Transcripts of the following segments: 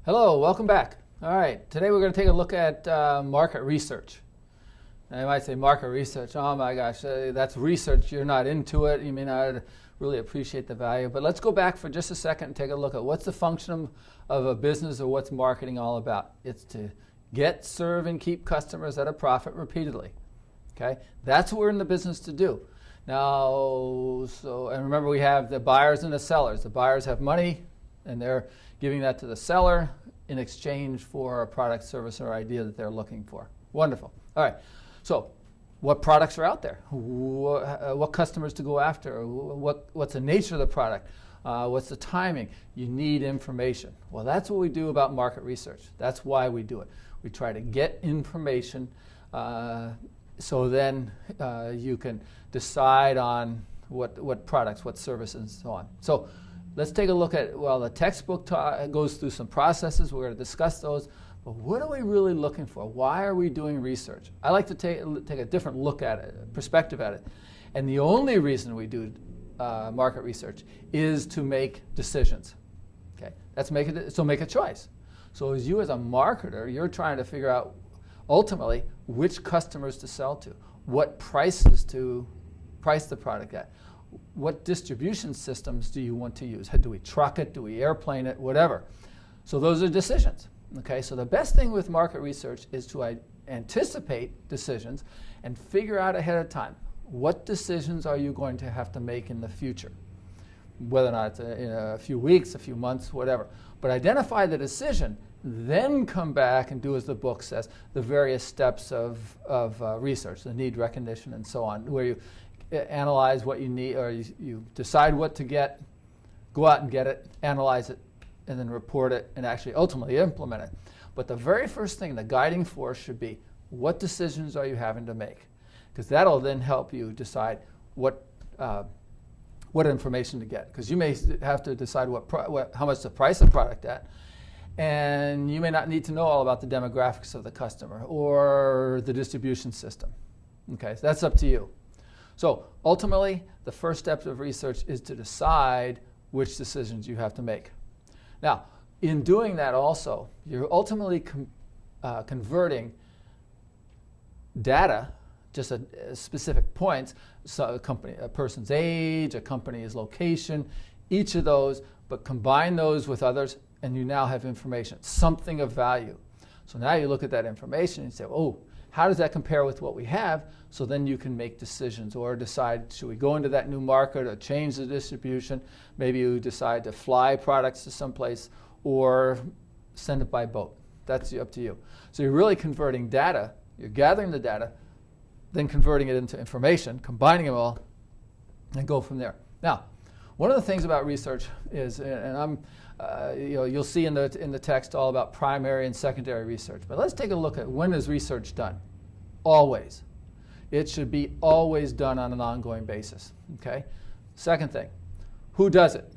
Hello, welcome back. All right, today we're going to take a look at market research. Now you might say market research, oh my gosh, that's research, you're not into it, you may not really appreciate the value, but let's go back for just a second and take a look at what's the function of a business or what's marketing all about. It's to get, serve, and keep customers at a profit repeatedly. Okay, that's what we're in the business to do. Now, and remember we have the buyers and the sellers. The buyers have money and they're giving that to the seller in exchange for a product, service, or idea that they're looking for. Wonderful. All right, so what products are out there? What customers to go after? What's the nature of the product? What's the timing? You need information. Well, that's what we do about market research. That's why we do it. We try to get information so then you can decide on what products, what services, and so on. So let's take a look at, well, the textbook goes through some processes. We're going to discuss those. But what are we really looking for? Why are we doing research? I like to take a different look at it, perspective at it. And the only reason we do market research is to make decisions. Okay, make a choice. So as you as a marketer, you're trying to figure out ultimately which customers to sell to, what prices to price the product at, what distribution systems do you want to use? Do we truck it? Do we airplane it? Whatever. So those are decisions. Okay, so the best thing with market research is to anticipate decisions and figure out ahead of time what decisions are you going to have to make in the future, whether or not it's in a few weeks, a few months, whatever. But identify the decision, then come back and do, as the book says, the various steps of research, the need recognition and so on, where you analyze what you need, or you decide what to get, go out and get it, analyze it, and then report it and actually ultimately implement it. But the very first thing, the guiding force should be, what decisions are you having to make? Because that'll then help you decide what information to get. Because you may have to decide how much to price the product at, and you may not need to know all about the demographics of the customer or the distribution system. Okay, so that's up to you. So ultimately, the first step of research is to decide which decisions you have to make. Now, in doing that also, you're ultimately converting data, just specific points, so a person's age, a company's location, each of those, but combine those with others, and you now have information, something of value. So now you look at that information and say, oh, how does that compare with what we have? So then you can make decisions or decide, should we go into that new market or change the distribution? Maybe you decide to fly products to someplace or send it by boat. That's up to you. So you're really converting data, you're gathering the data, then converting it into information, combining them all, and go from there. Now, one of the things about research is, and you'll see in the text all about primary and secondary research, but let's take a look at, when is research done? Always. It should be always done on an ongoing basis. Okay. Second thing, who does it?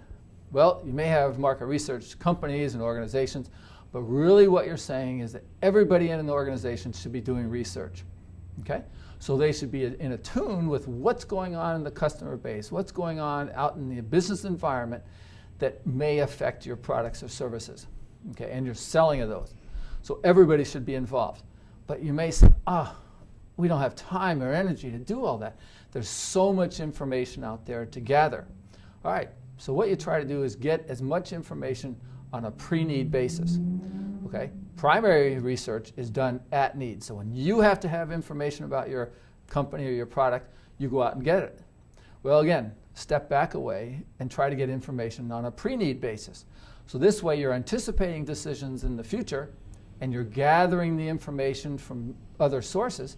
Well, you may have market research companies and organizations, but really what you're saying is that everybody in an organization should be doing research. Okay? So they should be in tune with what's going on in the customer base, what's going on out in the business environment that may affect your products or services. Okay? And your selling of those. So everybody should be involved. But you may say, we don't have time or energy to do all that. There's so much information out there to gather. All right, so what you try to do is get as much information on a pre-need basis. Okay, primary research is done at need. So when you have to have information about your company or your product, you go out and get it. Well, again, step back away and try to get information on a pre-need basis. So this way you're anticipating decisions in the future, and you're gathering the information from other sources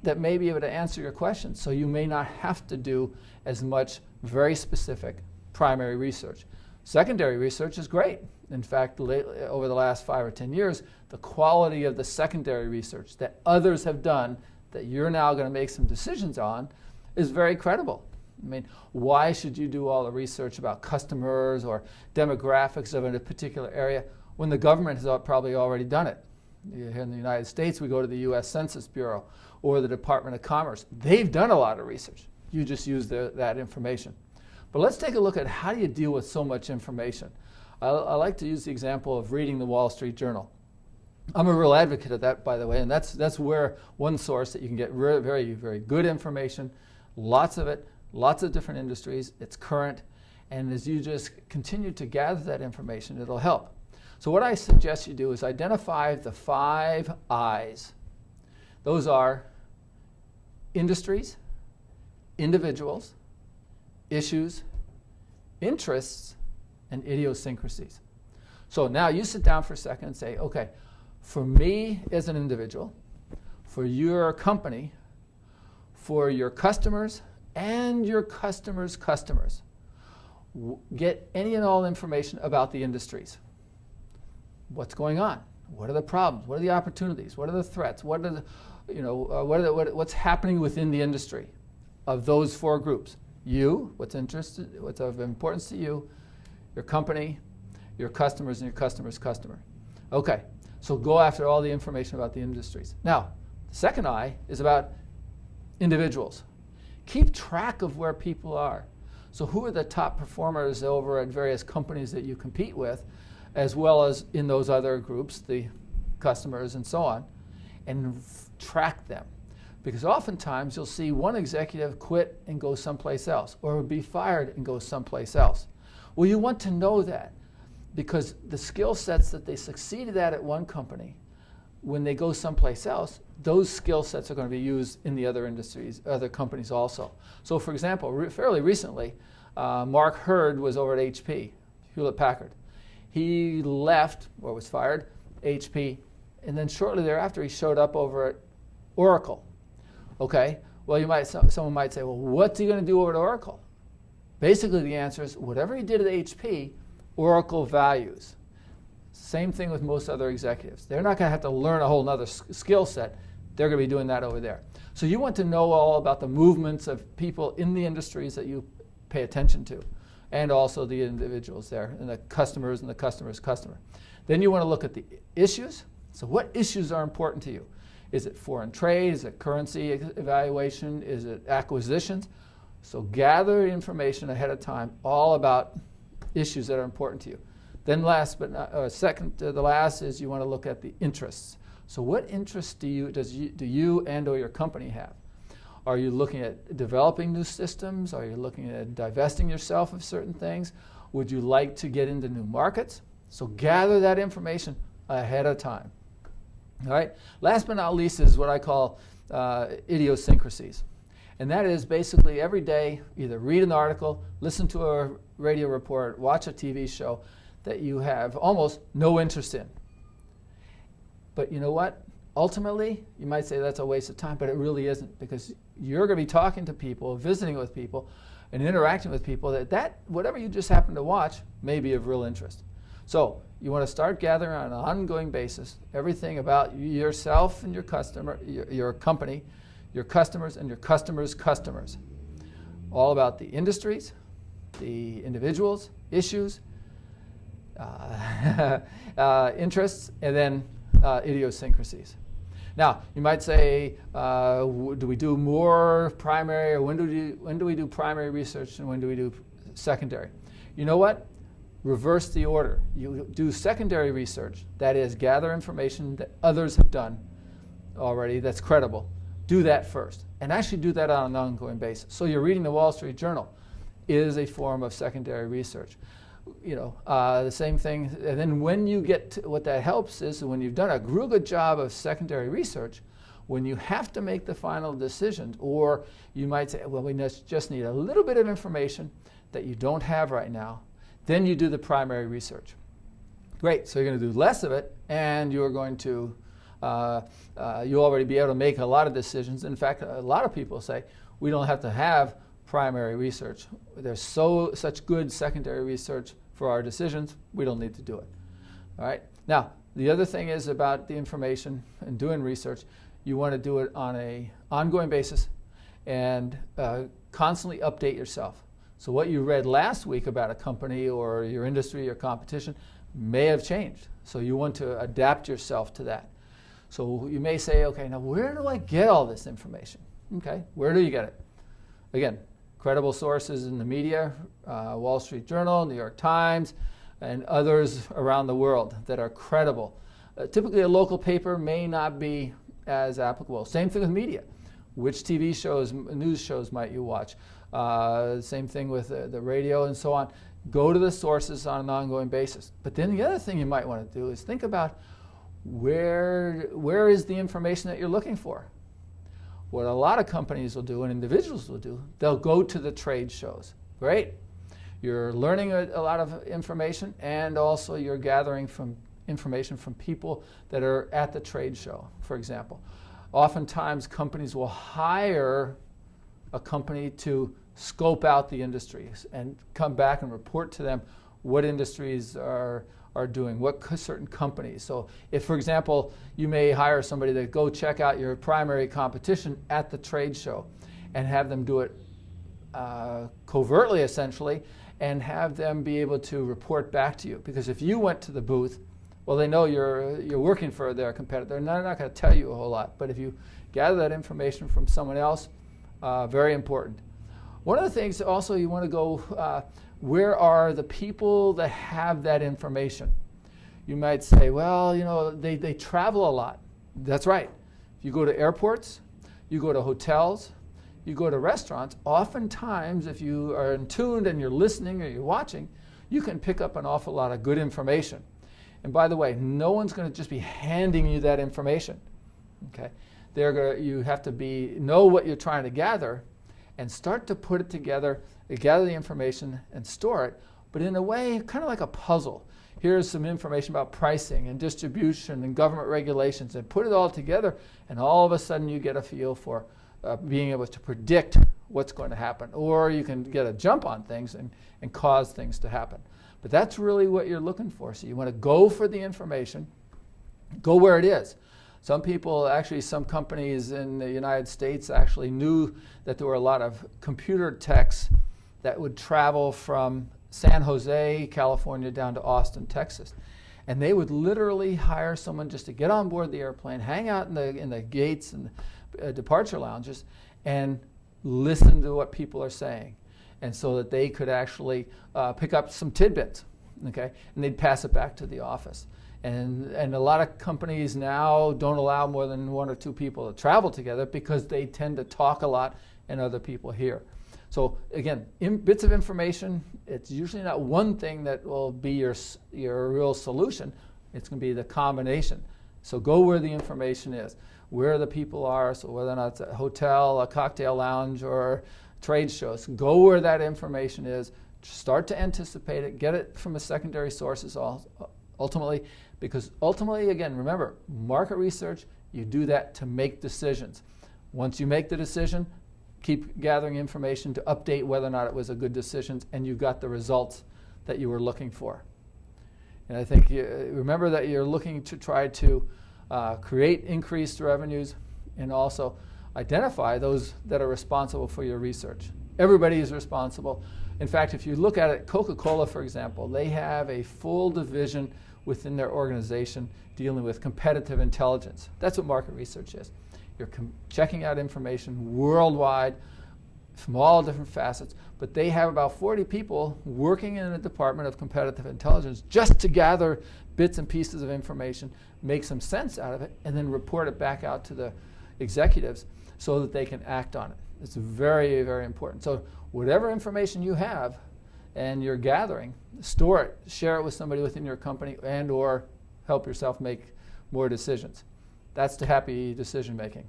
that may be able to answer your questions. So you may not have to do as much very specific primary research. Secondary research is great. In fact, over the last 5 or 10 years, the quality of the secondary research that others have done that you're now going to make some decisions on is very credible. I mean, why should you do all the research about customers or demographics of a particular area when the government has probably already done it? Here in the United States, we go to the U.S. Census Bureau or the Department of Commerce. They've done a lot of research. You just use that information. But let's take a look at, how do you deal with so much information? I like to use the example of reading the Wall Street Journal. I'm a real advocate of that, by the way, and that's where one source that you can get very, very good information, lots of it, lots of different industries, it's current, and as you just continue to gather that information, it'll help. So what I suggest you do is identify the 5 I's. Those are industries, individuals, issues, interests, and idiosyncrasies. So now you sit down for a second and say, okay, for me as an individual, for your company, for your customers, and your customers' customers, get any and all information about the industries. What's going on? What are the problems? What are the opportunities? What are the threats? What are the, what's happening within the industry of those 4 groups? You, what's of importance to you, your company, your customers, and your customer's customer. Okay, so go after all the information about the industries. Now, the second I is about individuals. Keep track of where people are. So who are the top performers over at various companies that you compete with, as well as in those other groups, the customers and so on, and track them. Because oftentimes you'll see one executive quit and go someplace else, or be fired and go someplace else. Well, you want to know that, because the skill sets that they succeeded at one company, when they go someplace else, those skill sets are going to be used in the other industries, other companies also. So for example, fairly recently, Mark Hurd was over at HP, Hewlett Packard. He left, or was fired, HP, and then shortly thereafter he showed up over at Oracle. Okay, well someone might say, well, what's he going to do over at Oracle? Basically the answer is whatever he did at HP, Oracle values. Same thing with most other executives. They're not going to have to learn a whole other skill set. They're going to be doing that over there. So you want to know all about the movements of people in the industries that you pay attention to, and also the individuals there, and the customers and the customer's customer. Then you want to look at the issues. So what issues are important to you? Is it foreign trade? Is it currency evaluation? Is it acquisitions? So gather information ahead of time all about issues that are important to you. Then last but not, second to the last is you want to look at the interests. So what interests do you and or your company have? Are you looking at developing new systems? Are you looking at divesting yourself of certain things? Would you like to get into new markets? So gather that information ahead of time. All right. Last but not least is what I call idiosyncrasies. And that is basically every day either read an article, listen to a radio report, watch a TV show that you have almost no interest in. But you know what? Ultimately, you might say that's a waste of time, but it really isn't, because you're going to be talking to people, visiting with people, and interacting with people that whatever you just happen to watch may be of real interest. So you want to start gathering on an ongoing basis everything about yourself and your customer, your company, your customers, and your customers' customers. All about the industries, the individuals, issues, interests, and then idiosyncrasies. Now, you might say, do we do more primary, or when do we do primary research and when do we do secondary? You know what? Reverse the order. You do secondary research, that is, gather information that others have done already that's credible. Do that first, and actually do that on an ongoing basis. So you're reading the Wall Street Journal is a form of secondary research. You know, the same thing, and then when you get to, what that helps is when you've done a real good job of secondary research, when you have to make the final decision, or you might say, well, we just need a little bit of information that you don't have right now, then you do the primary research. Great, so you're going to do less of it, and you're going to, you'll already be able to make a lot of decisions. In fact, a lot of people say, we don't have to have primary research. There's such good secondary research for our decisions, we don't need to do it. All right. Now, the other thing is about the information and doing research, you want to do it on an ongoing basis and constantly update yourself. So what you read last week about a company or your industry or competition may have changed. So you want to adapt yourself to that. So you may say, okay, now where do I get all this information? Okay, where do you get it? Again, credible sources in the media, Wall Street Journal, New York Times, and others around the world that are credible. Typically a local paper may not be as applicable. Same thing with media. Which TV shows, news shows might you watch? Same thing with the radio and so on. Go to the sources on an ongoing basis. But then the other thing you might want to do is think about where is the information that you're looking for? What a lot of companies will do and individuals will do, they'll go to the trade shows. Great. You're learning a lot of information, and also you're gathering information from people that are at the trade show, for example. Oftentimes companies will hire a company to scope out the industries and come back and report to them what industries are doing, what certain companies. So if, for example, you may hire somebody to go check out your primary competition at the trade show and have them do it covertly, essentially, and have them be able to report back to you. Because if you went to the booth, well, they know you're working for their competitor. They're not going to tell you a whole lot. But if you gather that information from someone else, very important. One of the things also you want to go, where are the people that have that information? You might say, well, you know, they travel a lot. That's right. You go to airports, you go to hotels, you go to restaurants. Oftentimes, if you are in tune and you're listening or you're watching, you can pick up an awful lot of good information. And by the way, no one's going to just be handing you that information. Okay, you have to know what you're trying to gather, and start to put it together, gather the information and store it, but in a way kind of like a puzzle. Here's some information about pricing and distribution and government regulations, and put it all together, and all of a sudden you get a feel for being able to predict what's going to happen. Or you can get a jump on things and cause things to happen. But that's really what you're looking for. So you want to go for the information, go where it is. Some people, actually some companies in the United States actually knew that there were a lot of computer techs that would travel from San Jose, California, down to Austin, Texas. And they would literally hire someone just to get on board the airplane, hang out in the gates and departure lounges, and listen to what people are saying. And so that they could actually pick up some tidbits, okay? And they'd pass it back to the office. And a lot of companies now don't allow more than one or two people to travel together because they tend to talk a lot and other people hear. So again, bits of information, it's usually not one thing that will be your real solution. It's going to be the combination. So go where the information is, where the people are, so whether or not it's a hotel, a cocktail lounge, or trade shows, go where that information is, start to anticipate it, get it from the secondary sources ultimately, because ultimately, again, remember, market research, you do that to make decisions. Once you make the decision, keep gathering information to update whether or not it was a good decision and you got the results that you were looking for. And I think remember that you're looking to try to create increased revenues and also identify those that are responsible for your research. Everybody is responsible. In fact, if you look at it, Coca-Cola, for example, they have a full division within their organization dealing with competitive intelligence. That's what market research is. You're checking out information worldwide from all different facets, but they have about 40 people working in the Department of Competitive Intelligence just to gather bits and pieces of information, make some sense out of it, and then report it back out to the executives so that they can act on it. It's very, very important. So whatever information you have and you're gathering, store it, share it with somebody within your company, and or help yourself make more decisions. That's the happy decision making.